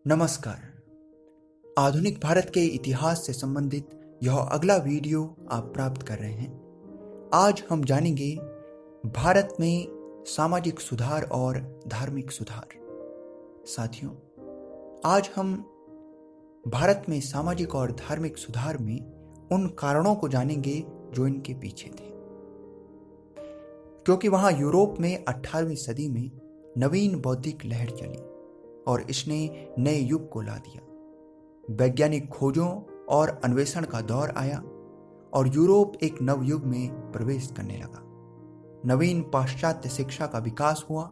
नमस्कार। आधुनिक भारत के इतिहास से संबंधित यह अगला वीडियो आप प्राप्त कर रहे हैं। आज हम जानेंगे भारत में सामाजिक सुधार और धार्मिक सुधार। साथियों, आज हम भारत में सामाजिक और धार्मिक सुधार में उन कारणों को जानेंगे जो इनके पीछे थे, क्योंकि वहां यूरोप में 18वीं सदी में नवीन बौद्धिक लहर चली और इसने नए युग को ला दिया। वैज्ञानिक खोजों और अन्वेषण का दौर आया और यूरोप एक नवयुग में प्रवेश करने लगा। नवीन पाश्चात्य शिक्षा का विकास हुआ।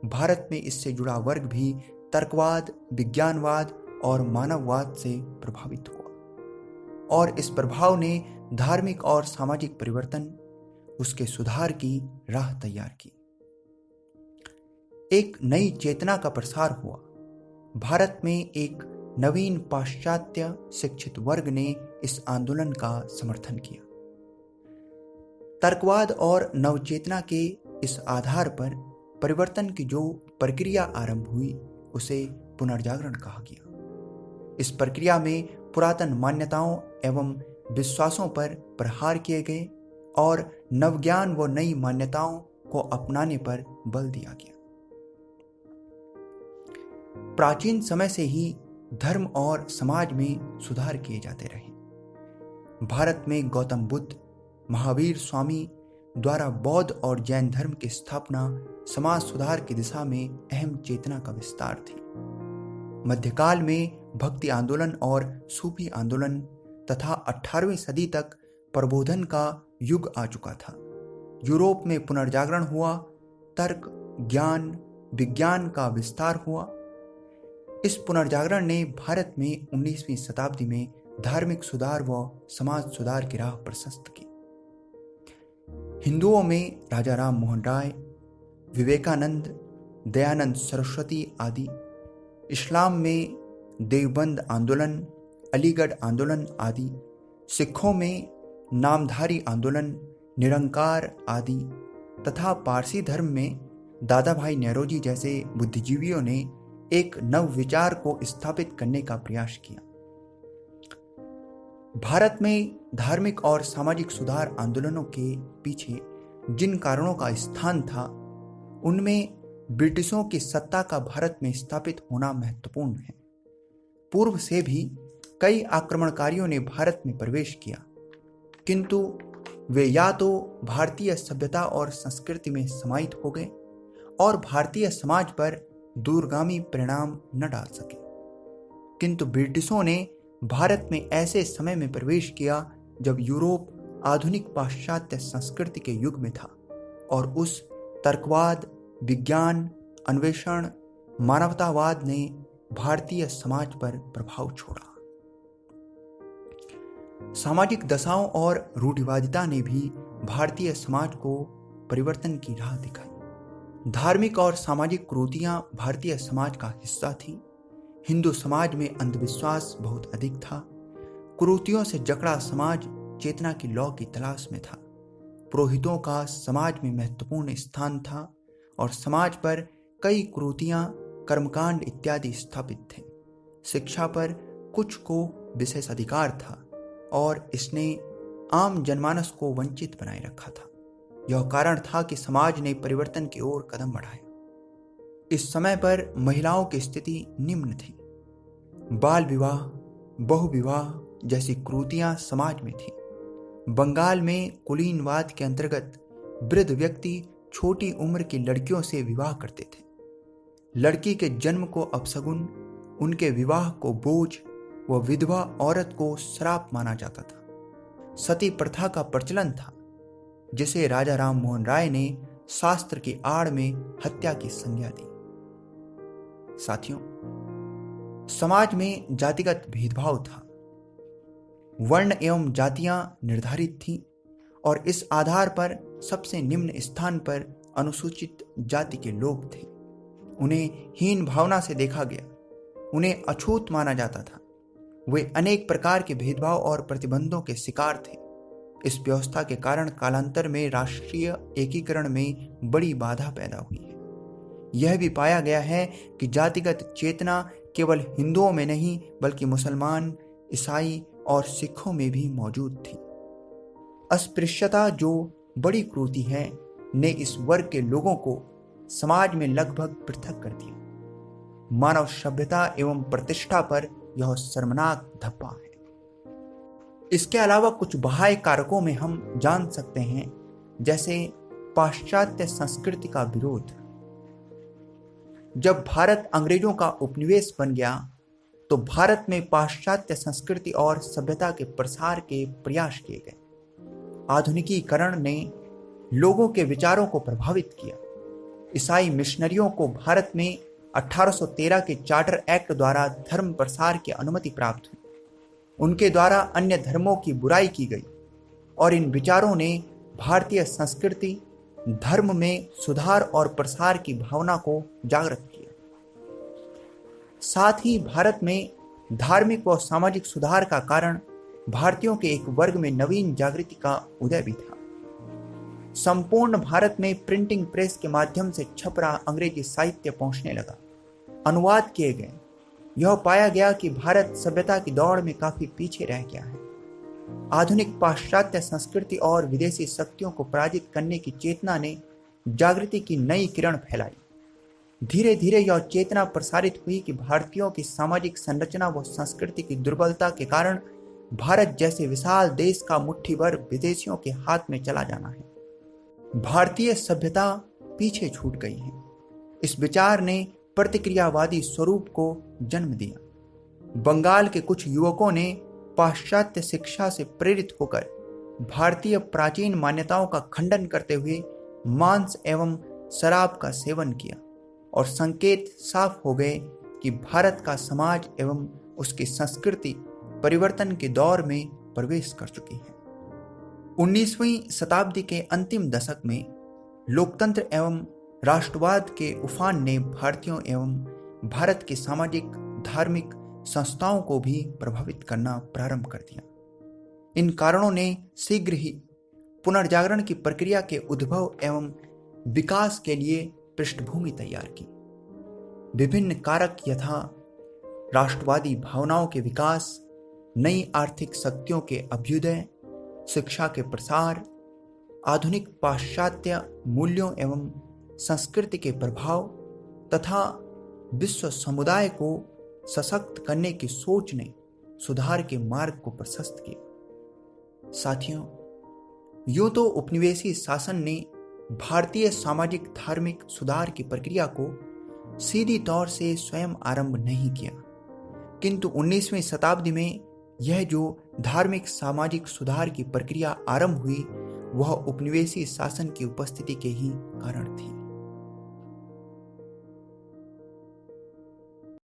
भारत में इससे जुड़ा वर्ग भी तर्कवाद, विज्ञानवाद और मानववाद से प्रभावित हुआ और इस प्रभाव ने धार्मिक और सामाजिक परिवर्तन, उसके सुधार की राह तैयार की। एक नई चेतना का प्रसार हुआ। भारत में एक नवीन पाश्चात्य शिक्षित वर्ग ने इस आंदोलन का समर्थन किया। तर्कवाद और नवचेतना के इस आधार पर परिवर्तन की जो प्रक्रिया आरंभ हुई उसे पुनर्जागरण कहा गया। इस प्रक्रिया में पुरातन मान्यताओं एवं विश्वासों पर प्रहार किए गए और नवज्ञान व नई मान्यताओं को अपनाने पर बल दिया गया। प्राचीन समय से ही धर्म और समाज में सुधार किए जाते रहे। भारत में गौतम बुद्ध, महावीर स्वामी द्वारा बौद्ध और जैन धर्म की स्थापना समाज सुधार की दिशा में अहम चेतना का विस्तार थी। मध्यकाल में भक्ति आंदोलन और सूफी आंदोलन तथा 18वीं सदी तक प्रबोधन का युग आ चुका था। यूरोप में पुनर्जागरण हुआ, तर्क, ज्ञान, विज्ञान का विस्तार हुआ। इस पुनर्जागरण ने भारत में 19वीं शताब्दी में धार्मिक सुधार व समाज सुधार की राह प्रशस्त की। हिंदुओं में राजा राम मोहन राय, विवेकानंद, दयानंद सरस्वती आदि, इस्लाम में देवबंद आंदोलन, अलीगढ़ आंदोलन आदि, सिखों में नामधारी आंदोलन, निरंकार आदि तथा पारसी धर्म में दादा भाई नौरोजी जैसे बुद्धिजीवियों ने एक नव विचार को स्थापित करने का प्रयास किया। भारत में धार्मिक और सामाजिक सुधार आंदोलनों के पीछे जिन कारणों का स्थान था, उनमें ब्रिटिशों की सत्ता का भारत में स्थापित होना महत्वपूर्ण है। पूर्व से भी कई आक्रमणकारियों ने भारत में प्रवेश किया, किंतु वे या तो भारतीय सभ्यता और संस्कृति में समाहित हो गए और भारतीय समाज पर दूरगामी परिणाम न डाल सके। किंतु ब्रिटिशों ने भारत में ऐसे समय में प्रवेश किया जब यूरोप आधुनिक पाश्चात्य संस्कृति के युग में था और उस तर्कवाद, विज्ञान, अन्वेषण, मानवतावाद ने भारतीय समाज पर प्रभाव छोड़ा। सामाजिक दशाओं और रूढ़िवादिता ने भी भारतीय समाज को परिवर्तन की राह दिखाई। धार्मिक और सामाजिक कुरीतियां भारतीय समाज का हिस्सा थी। हिंदू समाज में अंधविश्वास बहुत अधिक था। कुरीतियों से जकड़ा समाज चेतना की लौ की तलाश में था। पुरोहितों का समाज में महत्वपूर्ण स्थान था और समाज पर कई कुरीतियां, कर्मकांड इत्यादि स्थापित थे। शिक्षा पर कुछ को विशेष अधिकार था और इसने आम जनमानस को वंचित बनाए रखा था। यह कारण था कि समाज ने परिवर्तन की ओर कदम बढ़ाए। इस समय पर महिलाओं की स्थिति निम्न थी। बाल विवाह, बहुविवाह जैसी कुरीतियां समाज में थी। बंगाल में कुलीनवाद के अंतर्गत वृद्ध व्यक्ति छोटी उम्र की लड़कियों से विवाह करते थे। लड़की के जन्म को अपशगुन, उनके विवाह को बोझ व विधवा औरत को श्राप माना जाता था। सती प्रथा का प्रचलन था, जिसे राजा राम मोहन राय ने शास्त्र की आड़ में हत्या की संज्ञा दी। साथियों, समाज में जातिगत भेदभाव था। वर्ण एवं जातियां निर्धारित थीं और इस आधार पर सबसे निम्न स्थान पर अनुसूचित जाति के लोग थे। उन्हें हीन भावना से देखा गया, उन्हें अछूत माना जाता था। वे अनेक प्रकार के भेदभाव और प्रतिबंधों के शिकार थे। इस व्यवस्था के कारण कालांतर में राष्ट्रीय एकीकरण में बड़ी बाधा पैदा हुई है। यह भी पाया गया है कि जातिगत चेतना केवल हिंदुओं में नहीं बल्कि मुसलमान, ईसाई और सिखों में भी मौजूद थी। अस्पृश्यता, जो बड़ी क्रूरता है, ने इस वर्ग के लोगों को समाज में लगभग पृथक कर दिया। मानव सभ्यता एवं प्रतिष्ठा पर यह शर्मनाक धब्बा है। इसके अलावा कुछ बाह्य कारकों में हम जान सकते हैं, जैसे पाश्चात्य संस्कृति का विरोध। जब भारत अंग्रेजों का उपनिवेश बन गया तो भारत में पाश्चात्य संस्कृति और सभ्यता के प्रसार के प्रयास किए गए। आधुनिकीकरण ने लोगों के विचारों को प्रभावित किया। ईसाई मिशनरियों को भारत में 1813 के चार्टर एक्ट द्वारा धर्म प्रसार की अनुमति प्राप्त हुई। उनके द्वारा अन्य धर्मों की बुराई की गई और इन विचारों ने भारतीय संस्कृति, धर्म में सुधार और प्रसार की भावना को जागृत किया। साथ ही भारत में धार्मिक व सामाजिक सुधार का कारण भारतीयों के एक वर्ग में नवीन जागृति का उदय भी था। संपूर्ण भारत में प्रिंटिंग प्रेस के माध्यम से छप रहा अंग्रेजी साहित्य पहुंचने लगा, अनुवाद किए गए। यह पाया गया कि भारत सभ्यता की दौड़ में काफी पीछे रह गया है। आधुनिक पाश्चात्य संस्कृति और विदेशी शक्तियों को पराजित करने की चेतना ने जागृति की नई किरण फैलाई। धीरे धीरे यह चेतना प्रसारित हुई कि भारतीयों की सामाजिक संरचना व संस्कृति की दुर्बलता के कारण भारत जैसे विशाल देश का मुट्ठी भर विदेशियों के हाथ में चला जाना है। भारतीय सभ्यता पीछे छूट गई है। इस विचार ने प्रतिक्रियावादी स्वरूप को जन्म दिया। बंगाल के कुछ युवकों ने पाश्चात्य शिक्षा से प्रेरित होकर भारतीय प्राचीन मान्यताओं का खंडन करते हुए मांस एवं शराब का सेवन किया और संकेत साफ हो गए कि भारत का समाज एवं उसकी संस्कृति परिवर्तन के दौर में प्रवेश कर चुकी है। 19वीं शताब्दी के अंतिम दशक में लोकतंत्र एवं राष्ट्रवाद के उफान ने भारतीयों एवं भारत की सामाजिक धार्मिक संस्थाओं को भी प्रभावित करना प्रारंभ कर दिया। इन कारणों ने शीघ्र ही पुनर्जागरण की प्रक्रिया के उद्भव एवं विकास के लिए पृष्ठभूमि तैयार की। विभिन्न कारक यथा राष्ट्रवादी भावनाओं के विकास, नई आर्थिक शक्तियों के अभ्युदय, शिक्षा के प्रसार, आधुनिक पाश्चात्य मूल्यों एवं संस्कृति के प्रभाव तथा विश्व समुदाय को सशक्त करने की सोच ने सुधार के मार्ग को प्रशस्त किया। साथियों, यूं तो उपनिवेशी शासन ने भारतीय सामाजिक धार्मिक सुधार की प्रक्रिया को सीधी तौर से स्वयं आरंभ नहीं किया, किंतु 19वीं शताब्दी में यह जो धार्मिक सामाजिक सुधार की प्रक्रिया आरंभ हुई वह उपनिवेशी शासन की उपस्थिति के ही कारण थी।